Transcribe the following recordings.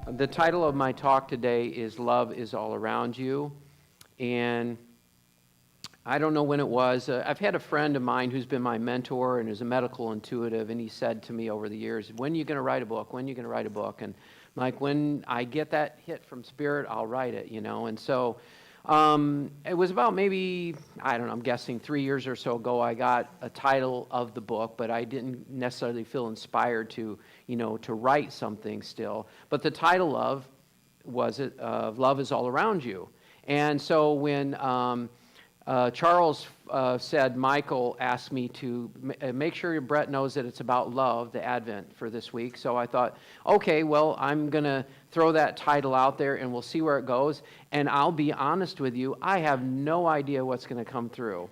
The title of my talk today is Love is All Around You. And I don't know when it was. I've had a friend of mine who's been my mentor and is a medical intuitive, and he said to me over the years, when are you going to write a book? When are you going to write a book? And like, when I get that hit from Spirit, I'll write it, you know. And so it was about maybe, I don't know, I'm guessing 3 years or so ago, I got a title of the book, but I didn't necessarily feel inspired to, to write something still. But the title of Love is All Around You. And so when Charles said, Michael asked me to make sure Brett knows that it's about love, the Advent for this week. So I thought, okay, well, I'm going to throw that title out there and we'll see where it goes. And I'll be honest with you, I have no idea what's going to come through.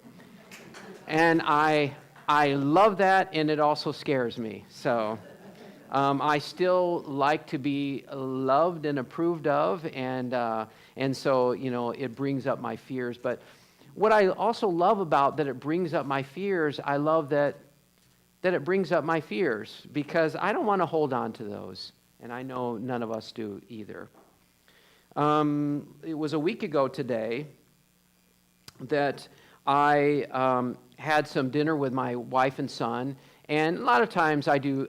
And I love that, and it also scares me. So I still like to be loved and approved of, and so, it brings up my fears. But what I also love about that it brings up my fears, I love that it brings up my fears, because I don't want to hold on to those, and I know none of us do either. It was a week ago today that I had some dinner with my wife and son, and a lot of times I do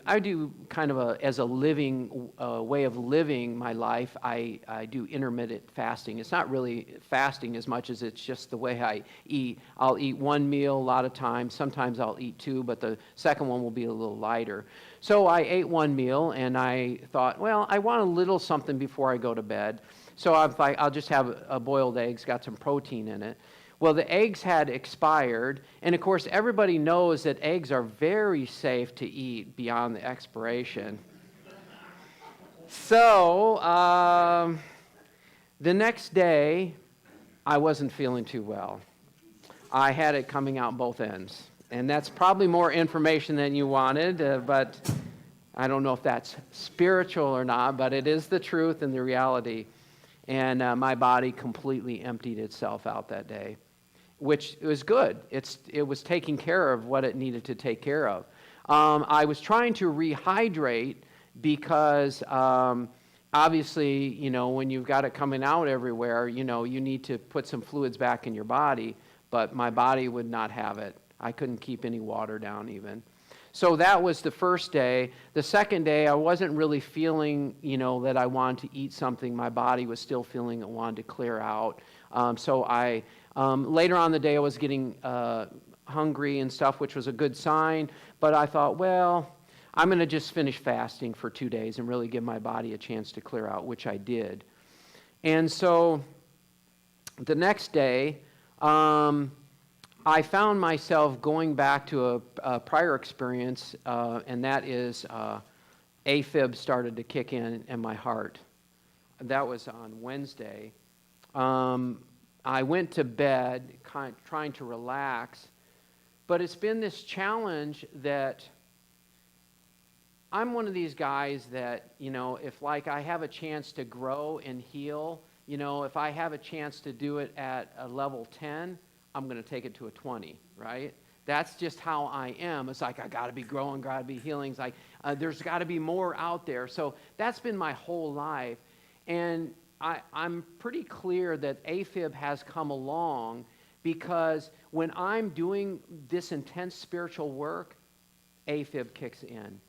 kind of as a living way of living my life, I do intermittent fasting. It's not really fasting as much as it's just the way I eat. I'll eat one meal a lot of times. Sometimes I'll eat two, but the second one will be a little lighter. So I ate one meal, and I thought, well, I want a little something before I go to bed. So I'm like, I'll just have a boiled eggs, got some protein in it. Well, the eggs had expired, and of course, everybody knows that eggs are very safe to eat beyond the expiration. So, the next day, I wasn't feeling too well. I had it coming out both ends, and that's probably more information than you wanted, but I don't know if that's spiritual or not, but it is the truth and the reality. And my body completely emptied itself out that day, which was good. It was taking care of what it needed to take care of. I was trying to rehydrate because obviously, when you've got it coming out everywhere, you need to put some fluids back in your body, but my body would not have it. I couldn't keep any water down even. So that was the first day. The second day, I wasn't really feeling, that I wanted to eat something. My body was still feeling it wanted to clear out. So I later on in the day, I was getting hungry and stuff, which was a good sign. But I thought, well, I'm going to just finish fasting for 2 days and really give my body a chance to clear out, which I did. And so the next day, I found myself going back to a prior experience, and that is AFib started to kick in my heart. That was on Wednesday. I went to bed trying to relax, but it's been this challenge that I'm one of these guys that, if like I have a chance to grow and heal, if I have a chance to do it at a level 10, I'm going to take it to a 20, right? That's just how I am. It's like, I got to be growing, got to be healing. It's like, there's got to be more out there. So that's been my whole life. And I'm pretty clear that AFib has come along because when I'm doing this intense spiritual work, AFib kicks in.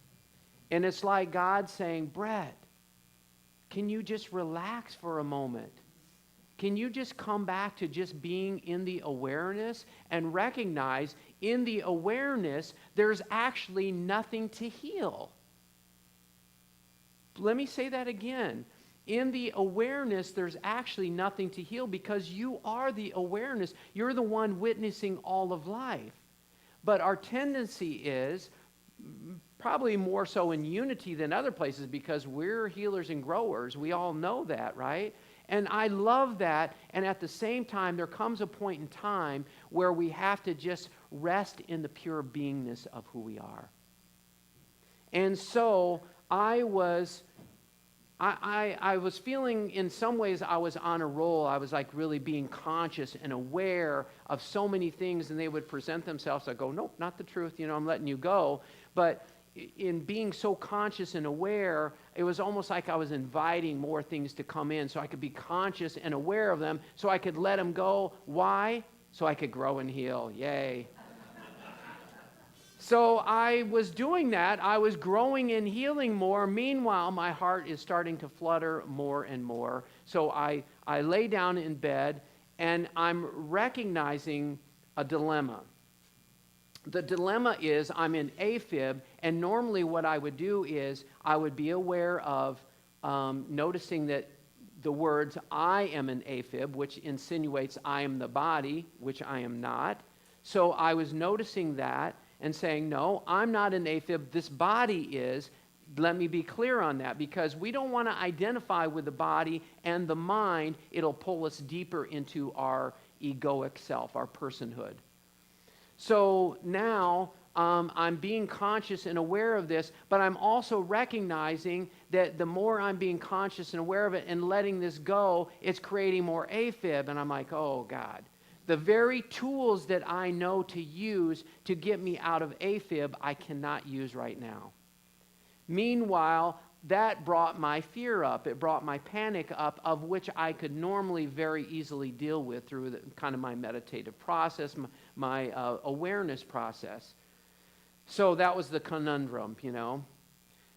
And it's like God saying, Brett, can you just relax for a moment? Can you just come back to just being in the awareness and recognize in the awareness there's actually nothing to heal? Let me say that again. In the awareness, there's actually nothing to heal because you are the awareness. You're the one witnessing all of life. But our tendency is, probably more so in unity than other places because we're healers and growers. We all know that, right? And I love that. And at the same time, there comes a point in time where we have to just rest in the pure beingness of who we are. And so I was feeling, in some ways, I was on a roll. I was like really being conscious and aware of so many things, and they would present themselves. I go, nope, not the truth. I'm letting you go. But in being so conscious and aware, it was almost like I was inviting more things to come in so I could be conscious and aware of them so I could let them go. Why? So I could grow and heal. Yay. So I was doing that. I was growing and healing more. Meanwhile, my heart is starting to flutter more and more. So I lay down in bed, and I'm recognizing a dilemma. The dilemma is I'm in AFib, and normally what I would do is I would be aware of noticing that the words I am an AFib, which insinuates I am the body, which I am not. So I was noticing that and saying, no, I'm not an AFib, this body is. Let me be clear on that, because we don't want to identify with the body and the mind. It'll pull us deeper into our egoic self, our personhood. So now I'm being conscious and aware of this, but I'm also recognizing that the more I'm being conscious and aware of it and letting this go, it's creating more AFib. And I'm like, oh, God. The very tools that I know to use to get me out of AFib, I cannot use right now. Meanwhile, that brought my fear up. It brought my panic up, of which I could normally very easily deal with through kind of my meditative process, my awareness process. So that was the conundrum, you know.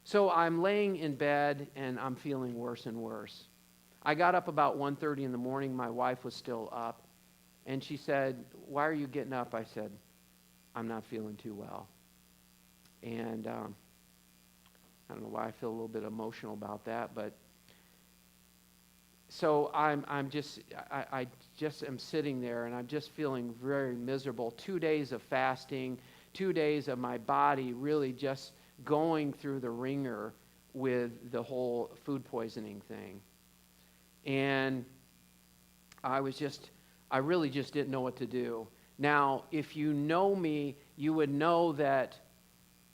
So I'm laying in bed, and I'm feeling worse and worse. I got up about 1:30 in the morning. My wife was still up. And she said, why are you getting up? I said, I'm not feeling too well. And I don't know why I feel a little bit emotional about that, but so I just am sitting there, and I'm just feeling very miserable. 2 days of fasting, 2 days of my body really just going through the ringer with the whole food poisoning thing. And I really just didn't know what to do. Now, if you know me, you would know that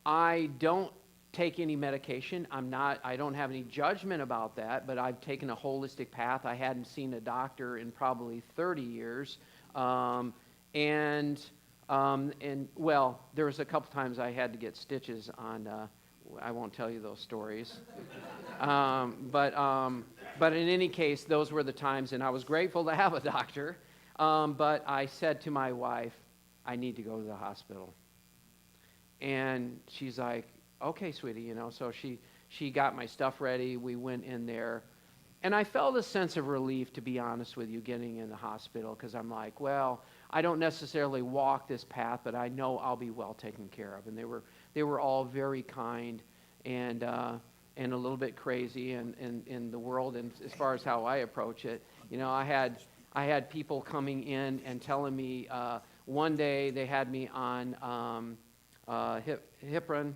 I don't take any medication. I don't have any judgment about that, but I've taken a holistic path. I hadn't seen a doctor in probably 30 years. Well, there was a couple times I had to get stitches on, I won't tell you those stories. But in any case, those were the times, and I was grateful to have a doctor. But I said to my wife, I need to go to the hospital. And she's like, okay, sweetie, you know. So she got my stuff ready. We went in there. And I felt a sense of relief, to be honest with you, getting in the hospital, because I'm like, well, I don't necessarily walk this path, but I know I'll be well taken care of. And they were all very kind and a little bit crazy in the world, and as far as how I approach it. You know, I had people coming in and telling me, one day they had me on heparin,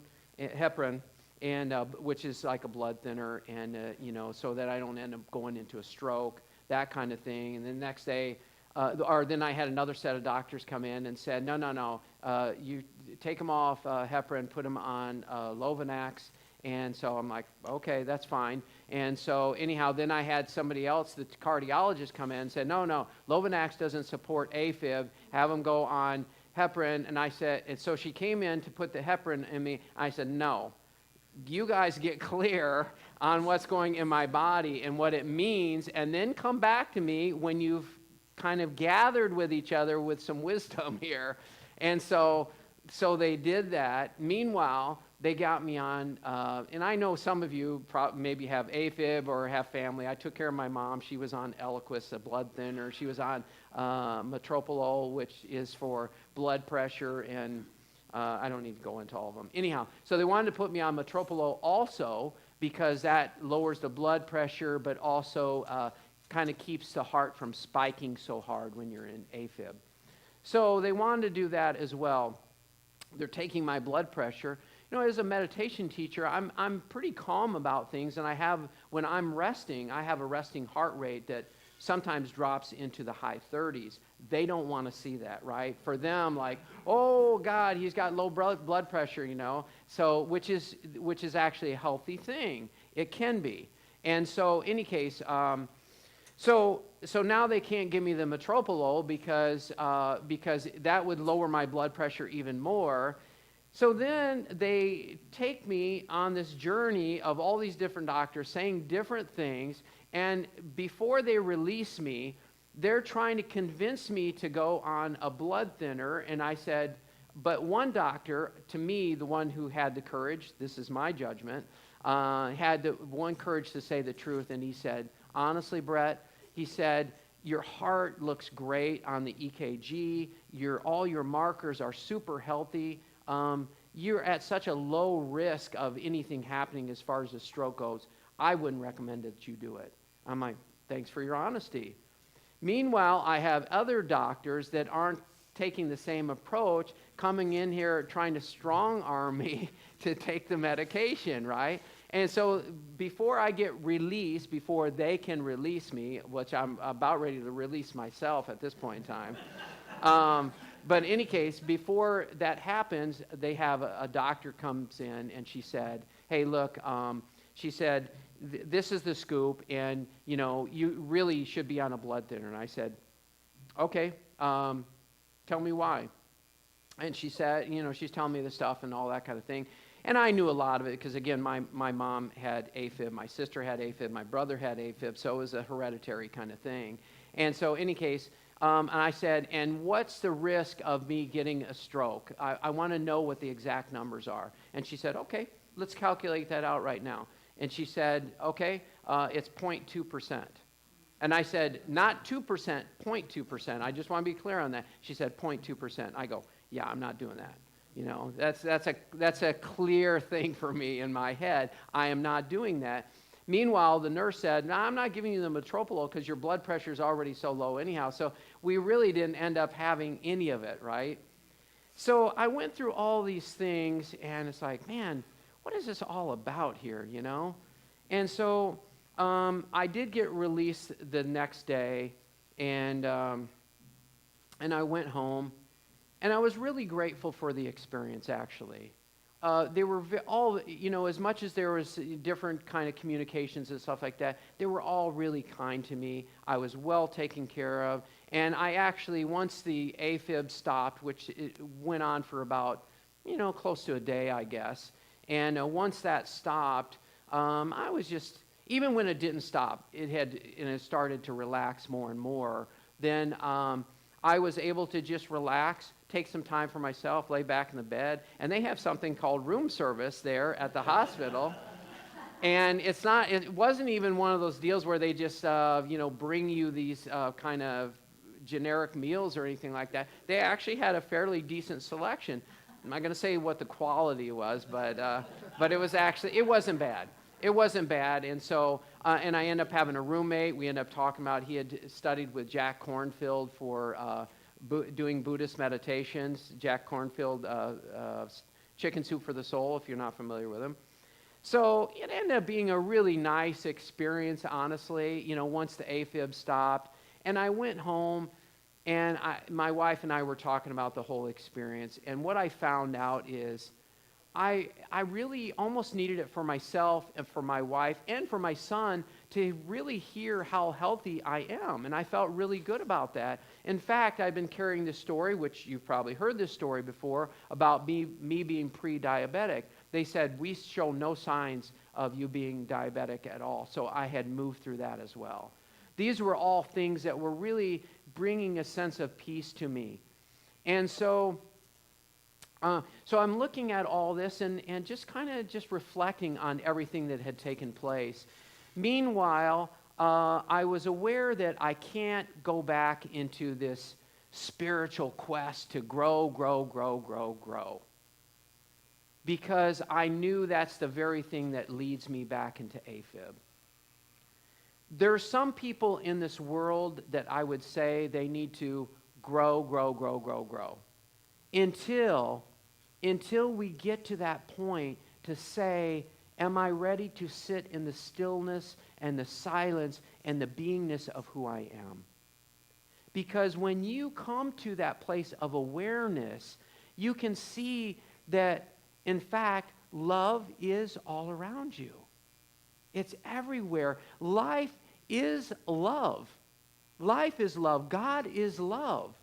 and which is like a blood thinner, and you know, so that I don't end up going into a stroke, that kind of thing. And the next day, then I had another set of doctors come in and said, no, you take them off heparin, put them on Lovanax. And so I'm like, okay, that's fine. And so anyhow, then I had somebody else, the cardiologist, come in and said, no, Lovanax doesn't support AFib. Have them go on heparin. And I said, and so she came in to put the heparin in me. I said, no, you guys get clear on what's going in my body and what it means, and then come back to me when you've kind of gathered with each other with some wisdom here. And so they did that. Meanwhile, they got me on, and I know some of you maybe have AFib or have family. I took care of my mom. She was on Eliquis, a blood thinner. She was on metoprolol, which is for blood pressure, and I don't need to go into all of them. Anyhow, so they wanted to put me on metoprolol also because that lowers the blood pressure, but also kind of keeps the heart from spiking so hard when you're in AFib. So they wanted to do that as well. They're taking my blood pressure. You know, as a meditation teacher, I'm pretty calm about things, and when I'm resting, I have a resting heart rate that sometimes drops into the high 30s. They don't want to see that, right? For them, like, oh God, he's got low blood pressure, you know. So which is actually a healthy thing. It can be. And so, in any case, so now they can't give me the metoprolol because that would lower my blood pressure even more. So then they take me on this journey of all these different doctors saying different things, and before they release me, they're trying to convince me to go on a blood thinner, and I said, but one doctor, to me, the one who had the courage, this is my judgment, had the one courage to say the truth, and he said, honestly, Brett, he said, your heart looks great on the EKG, all your markers are super healthy, you're at such a low risk of anything happening as far as a stroke goes, I wouldn't recommend that you do it. I'm like, thanks for your honesty. Meanwhile, I have other doctors that aren't taking the same approach, coming in here trying to strong arm me to take the medication, right? And so before I get released, before they can release me, which I'm about ready to release myself at this point in time, but in any case, before that happens, they have a doctor comes in, and she said, hey, look, she said, this is the scoop, and, you really should be on a blood thinner. And I said, okay, tell me why. And she said, she's telling me the stuff and all that kind of thing. And I knew a lot of it because, again, my mom had AFib, my sister had AFib, my brother had AFib, so it was a hereditary kind of thing. And so in any case, and I said, and what's the risk of me getting a stroke? I want to know what the exact numbers are. And she said, okay, let's calculate that out right now. And she said, okay, it's 0.2%. And I said, not 2%, 0.2%. I just want to be clear on that. She said 0.2%. I go, yeah, I'm not doing that. That's a clear thing for me in my head. I am not doing that. Meanwhile, the nurse said, no, I'm not giving you the metoprolol because your blood pressure is already so low anyhow. So we really didn't end up having any of it, right? So I went through all these things, and it's like, man, what is this all about here, And so I did get released the next day, and I went home, and I was really grateful for the experience, actually. They were all, as much as there was different kind of communications and stuff like that, they were all really kind to me. I was well taken care of. And I actually, once the AFib stopped, which it went on for about, close to a day, I guess. And once that stopped, I was just, even when it didn't stop, it started to relax more and more. Then I was able to just relax, take some time for myself, lay back in the bed, and they have something called room service there at the hospital. And it wasn't even one of those deals where they just, bring you these kind of generic meals or anything like that. They actually had a fairly decent selection. I'm not going to say what the quality was, but it wasn't bad. It wasn't bad, and so, and I ended up having a roommate. We ended up talking about, he had studied with Jack Kornfield for doing Buddhist meditations. Jack Kornfield, Chicken Soup for the Soul, if you're not familiar with him. So it ended up being a really nice experience, honestly, once the AFib stopped. And I went home, and my wife and I were talking about the whole experience, and what I found out is I really almost needed it for myself and for my wife and for my son to really hear how healthy I am. And I felt really good about that. In fact, I've been carrying this story, which you've probably heard this story before, about me being pre-diabetic. They said, we show no signs of you being diabetic at all. So I had moved through that as well. These were all things that were really bringing a sense of peace to me. And so I'm looking at all this and just kind of just reflecting on everything that had taken place. Meanwhile, I was aware that I can't go back into this spiritual quest to grow, because I knew that's the very thing that leads me back into AFib. There's some people in this world that I would say they need to grow. Until we get to that point to say, am I ready to sit in the stillness and the silence and the beingness of who I am? Because when you come to that place of awareness, you can see that, in fact, love is all around you. It's everywhere. Life is love. Life is love. God is love.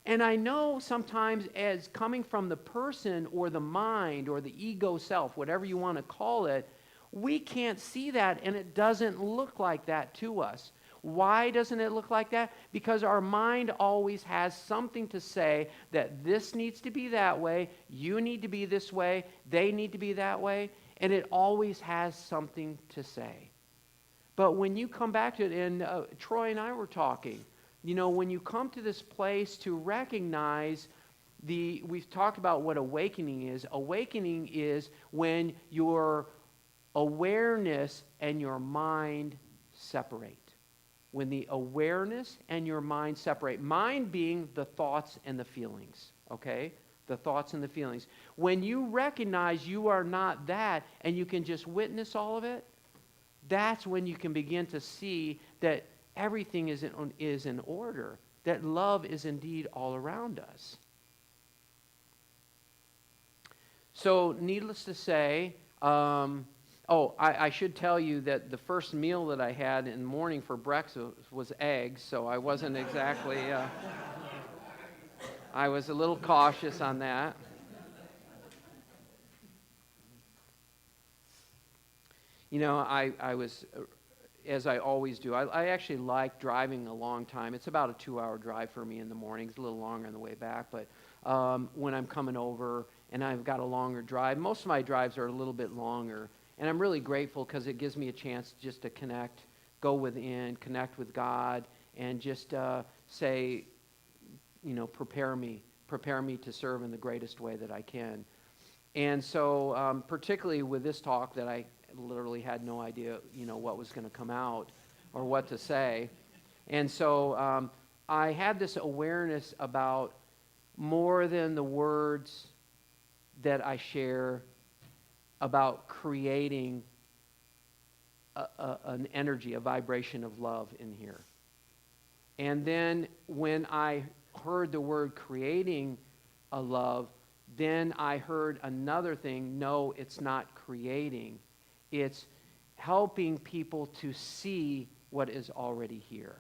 And I know sometimes as coming from the person or the mind or the ego self, whatever you want to call it, we can't see that, and it doesn't look like that to us. Why doesn't it look like that? Because our mind always has something to say that this needs to be that way, you need to be this way, they need to be that way, and it always has something to say. But when you come back to it, and Troy and I were talking, when you come to this place to recognize we've talked about what awakening is. Awakening is when your awareness and your mind separate. When the awareness and your mind separate. Mind being the thoughts and the feelings, okay? The thoughts and the feelings. When you recognize you are not that and you can just witness all of it, that's when you can begin to see that everything is in order, that love is indeed all around us. So, needless to say, I should tell you that the first meal that I had in the morning for breakfast was eggs, so I wasn't exactly, I was a little cautious on that. I was, as I always do, I actually like driving a long time. It's about a 2-hour drive for me in the morning. It's a little longer on the way back, but when I'm coming over and I've got a longer drive, most of my drives are a little bit longer. And I'm really grateful because it gives me a chance just to connect, go within, connect with God, and just say, prepare me to serve in the greatest way that I can. And so particularly with this talk that I literally had no idea, what was going to come out or what to say. And so I had this awareness about more than the words that I share, about creating an energy, a vibration of love in here. And then when I heard the word creating a love, then I heard another thing. No, it's not creating. It's helping people to see what is already here.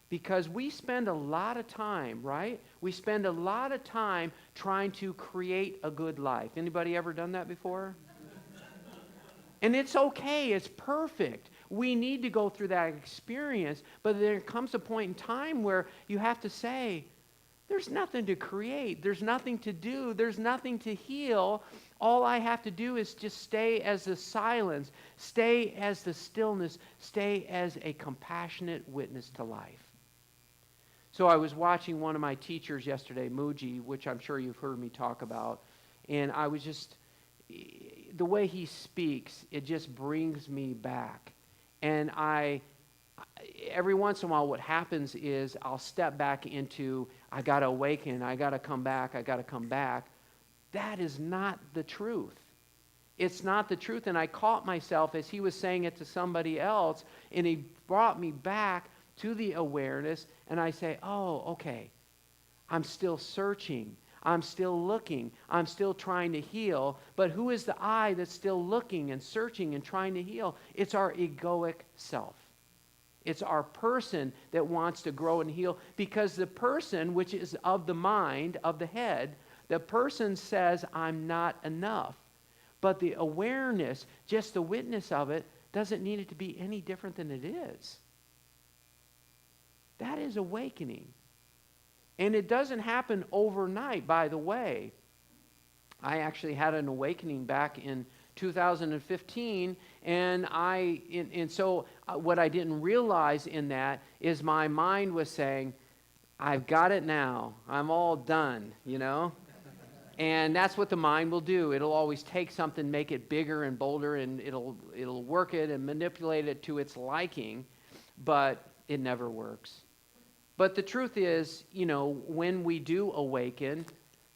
Because we spend a lot of time, right? We spend a lot of time trying to create a good life. Anybody ever done that before? And it's okay. It's perfect. We need to go through that experience. But there comes a point in time where you have to say, there's nothing to create. There's nothing to do. There's nothing to heal. All I have to do is just stay as the silence, stay as the stillness, stay as a compassionate witness to life. So I was watching one of my teachers yesterday, Muji, which I'm sure you've heard me talk about, and I was just, the way he speaks, it just brings me back. And every once in a while what happens is I'll step back into, I got to awaken, I got to come back, I got to come back. That is not the truth. It's not the truth. And I caught myself as he was saying it to somebody else, and he brought me back to the awareness, and I say, oh, okay, I'm still searching. I'm still looking. I'm still trying to heal. But who is the I that's still looking and searching and trying to heal? It's our egoic self. It's our person that wants to grow and heal, because the person, which is of the mind, of the head, the person says, I'm not enough. But the awareness, just the witness of it, doesn't need it to be any different than it is. That is awakening. And it doesn't happen overnight, by the way. I actually had an awakening back in 2015, and so what I didn't realize in that is my mind was saying, I've got it now. I'm all done, And that's what the mind will do. It'll always take something, make it bigger and bolder, and it'll work it and manipulate it to its liking, but it never works. But the truth is, when we do awaken,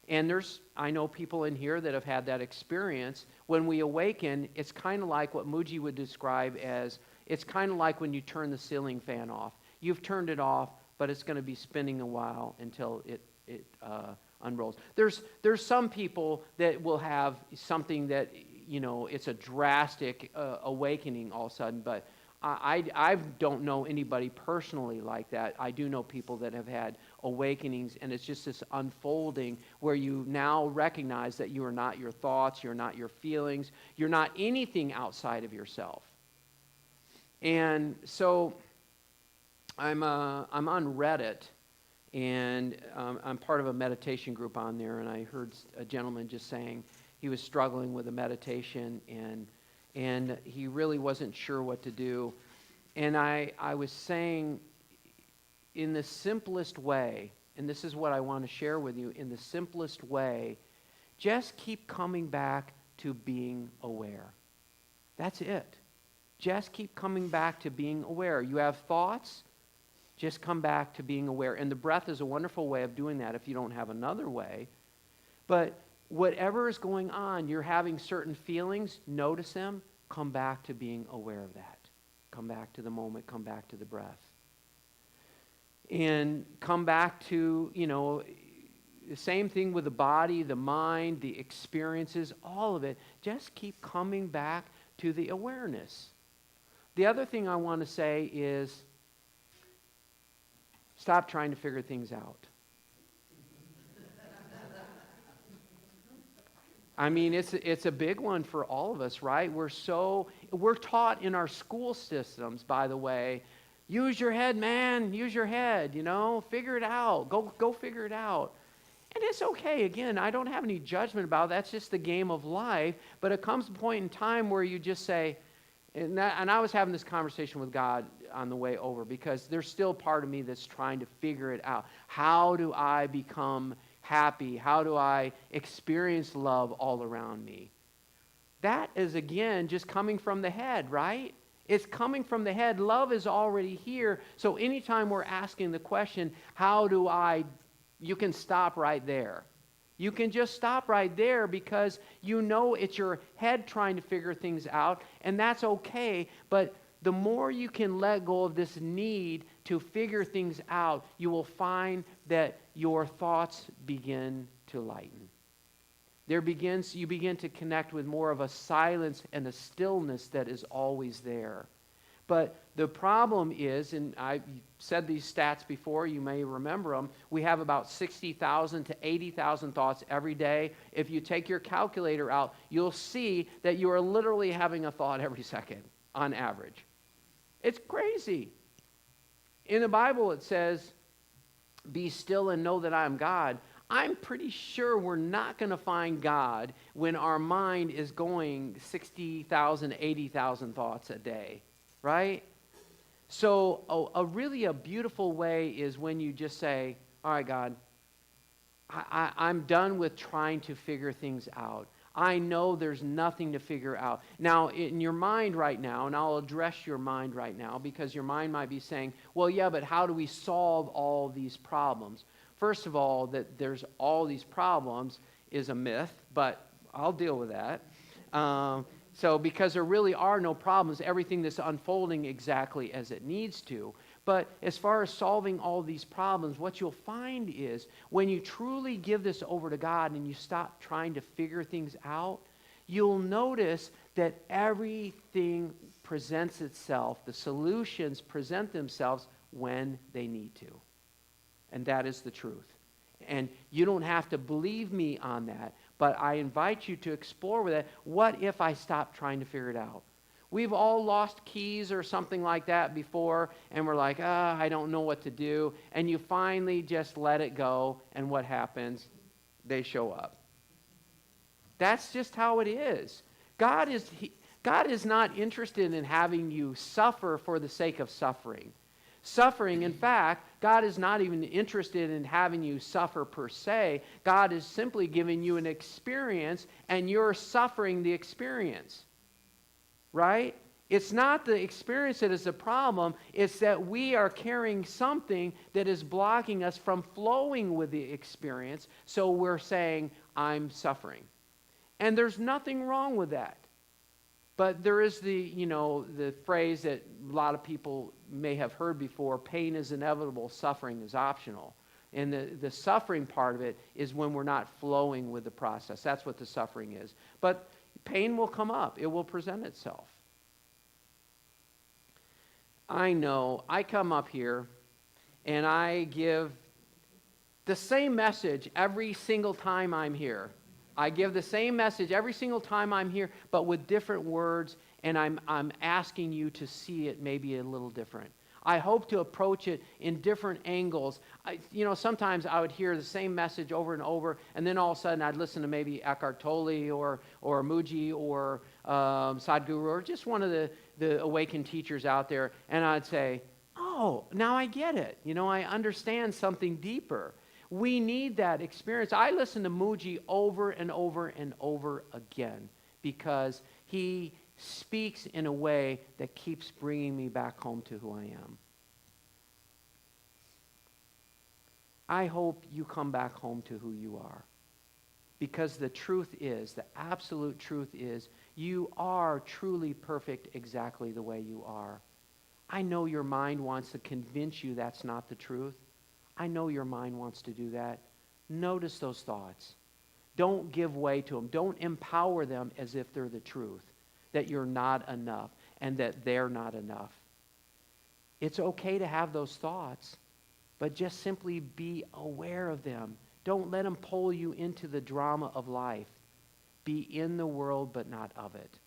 and I know people in here that have had that experience, when we awaken, it's kind of like what Muji would describe as, it's kind of like when you turn the ceiling fan off. You've turned it off, but it's going to be spinning a while until it unrolls. There's some people that will have something that, it's a drastic awakening all of a sudden, but I don't know anybody personally like that. I do know people that have had awakenings, and it's just this unfolding where you now recognize that you are not your thoughts, you're not your feelings, you're not anything outside of yourself. And so I'm on Reddit, and I'm part of a meditation group on there, and I heard a gentleman just saying he was struggling with a meditation, and he really wasn't sure what to do. And I was saying, in the simplest way, and this is what I want to share with you, in the simplest way, just keep coming back to being aware. That's it. Just keep coming back to being aware. You have thoughts, just come back to being aware. And the breath is a wonderful way of doing that if you don't have another way. But whatever is going on, you're having certain feelings, notice them, come back to being aware of that. Come back to the moment, come back to the breath. And come back to, the same thing with the body, the mind, the experiences, all of it. Just keep coming back to the awareness. The other thing I want to say is stop trying to figure things out. I mean, it's a big one for all of us, right? We're taught in our school systems, by the way, use your head, man, use your head, figure it out, go figure it out. And it's okay, again, I don't have any judgment about it. That's just the game of life, but it comes a point in time where you just say, and I was having this conversation with God on the way over, because there's still part of me that's trying to figure it out. How do I become happy? How do I experience love all around me? That is, again, just coming from the head, right? It's coming from the head. Love is already here. So anytime we're asking the question, you can stop right there. You can just stop right there, because it's your head trying to figure things out, and that's okay. But the more you can let go of this need to figure things out, you will find that your thoughts begin to lighten. You begin to connect with more of a silence and a stillness that is always there. But the problem is, and I said these stats before, you may remember them, we have about 60,000 to 80,000 thoughts every day. If you take your calculator out, you'll see that you are literally having a thought every second, on average. It's crazy. In the Bible it says, be still and know that I am God. I'm pretty sure we're not going to find God when our mind is going 60,000, 80,000 thoughts a day. Right? So a really beautiful way is when you just say, all right, God, I'm done with trying to figure things out. I know there's nothing to figure out. Now, in your mind right now, and I'll address your mind right now, because your mind might be saying, well, yeah, but how do we solve all these problems? First of all, that there's all these problems is a myth, but I'll deal with that. So because there really are no problems, everything that's unfolding exactly as it needs to. But as far as solving all these problems, what you'll find is when you truly give this over to God and you stop trying to figure things out, you'll notice that everything presents itself, the solutions present themselves when they need to. And that is the truth. And you don't have to believe me on that, but I invite you to explore with it. What if I stop trying to figure it out? We've all lost keys or something like that before, and we're like, I don't know what to do. And you finally just let it go, and what happens? They show up. That's just how it is. God is not interested in having you suffer for the sake of suffering. Suffering, in fact, God is not even interested in having you suffer per se. God is simply giving you an experience, and you're suffering the experience. Right? It's not the experience that is the problem. It's that we are carrying something that is blocking us from flowing with the experience. So we're saying, I'm suffering. And there's nothing wrong with that. But there is the phrase that a lot of people may have heard before, pain is inevitable, suffering is optional. And the suffering part of it is when we're not flowing with the process. That's what the suffering is. But pain will come up. It will present itself. I know I come up here and I give the same message every single time I'm here. I give the same message every single time I'm here, but with different words, and I'm asking you to see it maybe a little different. I hope to approach it in different angles. Sometimes I would hear the same message over and over, and then all of a sudden I'd listen to maybe Eckhart Tolle or Muji or Sadhguru or just one of the awakened teachers out there, and I'd say, oh, now I get it. I understand something deeper. We need that experience. I listen to Muji over and over and over again because he speaks in a way that keeps bringing me back home to who I am. I hope you come back home to who you are, because the truth is, the absolute truth is, you are truly perfect exactly the way you are. I know your mind wants to convince you that's not the truth. I know your mind wants to do that. Notice those thoughts. Don't give way to them. Don't empower them as if they're the truth, that you're not enough and that they're not enough. It's okay to have those thoughts, but just simply be aware of them. Don't let them pull you into the drama of life. Be in the world, but not of it.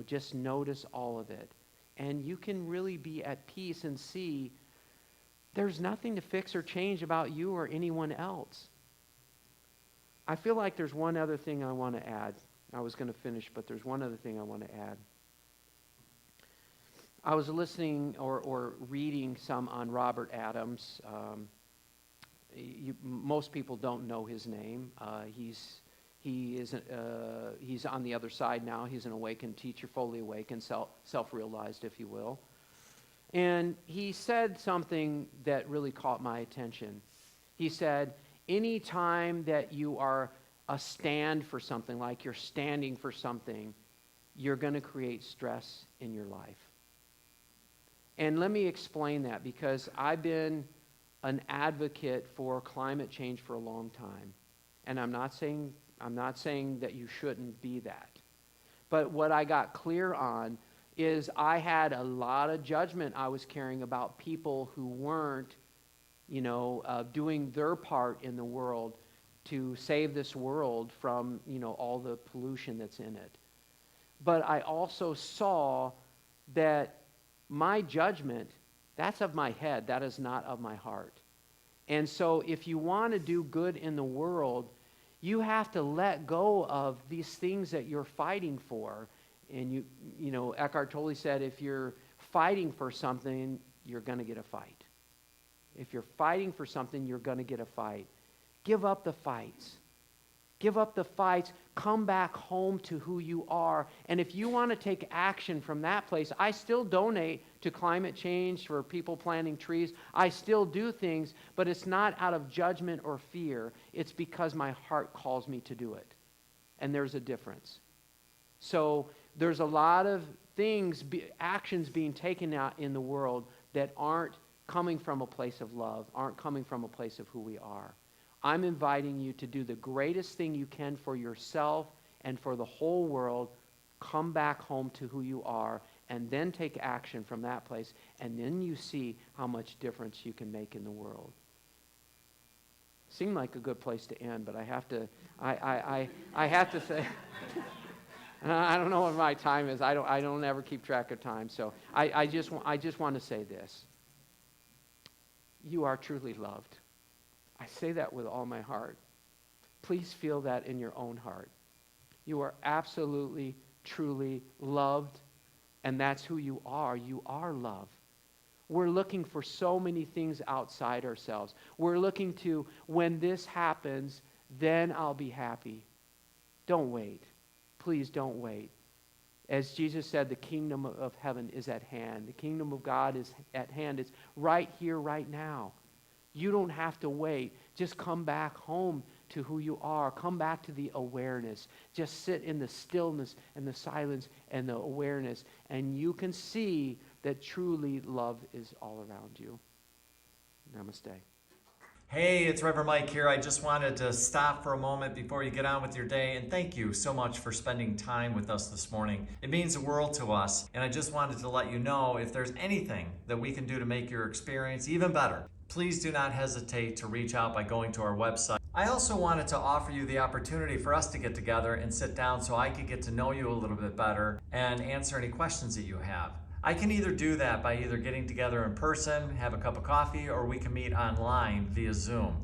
Just notice all of it. And you can really be at peace and see there's nothing to fix or change about you or anyone else. I feel like there's one other thing I want to add. I was going to finish, but there's one other thing I want to add. I was listening or reading some on Robert Adams. Most people don't know his name. He's on the other side now. He's an awakened teacher, fully awakened, self-realized, if you will. And he said something that really caught my attention. He said, any time that you are a stand for something, like you're standing for something, you're going to create stress in your life. And let me explain that, because I've been an advocate for climate change for a long time. And I'm not saying that you shouldn't be that. But what I got clear on is I had a lot of judgment I was carrying about people who weren't, doing their part in the world to save this world from, all the pollution that's in it. But I also saw that my judgment, that's of my head, that is not of my heart. And so if you want to do good in the world, you have to let go of these things that you're fighting for. And Eckhart Tolle said, if you're fighting for something, you're going to get a fight. If you're fighting for something, you're going to get a fight. Give up the fights. Give up the fights. Come back home to who you are. And if you want to take action from that place, I still donate to climate change, for people planting trees. I still do things, but it's not out of judgment or fear. It's because my heart calls me to do it. And there's a difference. So there's a lot of things, actions being taken out in the world that aren't coming from a place of love, aren't coming from a place of who we are. I'm inviting you to do the greatest thing you can for yourself and for the whole world. Come back home to who you are, and then take action from that place, and then you see how much difference you can make in the world. Seemed like a good place to end, but I have to say, I don't know what my time is. I don't ever keep track of time, so I just want to say this. You are truly loved. I say that with all my heart. Please feel that in your own heart. You are absolutely, truly loved, and that's who you are. You are love. We're looking for so many things outside ourselves. We're looking to, when this happens, then I'll be happy. Don't wait. Please don't wait. As Jesus said, the kingdom of heaven is at hand. The kingdom of God is at hand. It's right here, right now. You don't have to wait. Just come back home to who you are. Come back to the awareness. Just sit in the stillness and the silence and the awareness, and you can see that truly love is all around you. Namaste. Hey, it's Reverend Mike here. I just wanted to stop for a moment before you get on with your day and thank you so much for spending time with us this morning. It means the world to us, and I just wanted to let you know if there's anything that we can do to make your experience even better, please do not hesitate to reach out by going to our website. I also wanted to offer you the opportunity for us to get together and sit down so I could get to know you a little bit better and answer any questions that you have. I can either do that by either getting together in person, have a cup of coffee, or we can meet online via Zoom.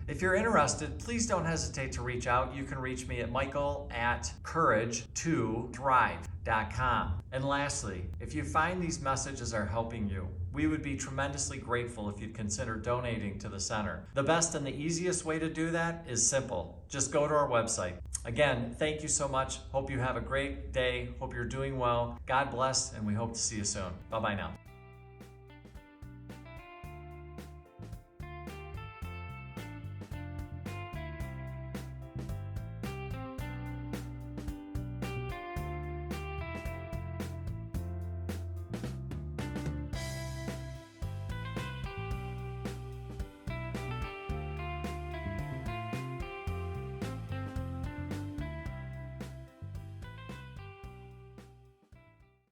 If you're interested, please don't hesitate to reach out. You can reach me at michael@courage2thrive.com. And lastly, if you find these messages are helping you, we would be tremendously grateful if you'd consider donating to the center. The best and the easiest way to do that is simple. Just go to our website. Again, thank you so much. Hope you have a great day. Hope you're doing well. God bless, and we hope to see you soon. Bye-bye now.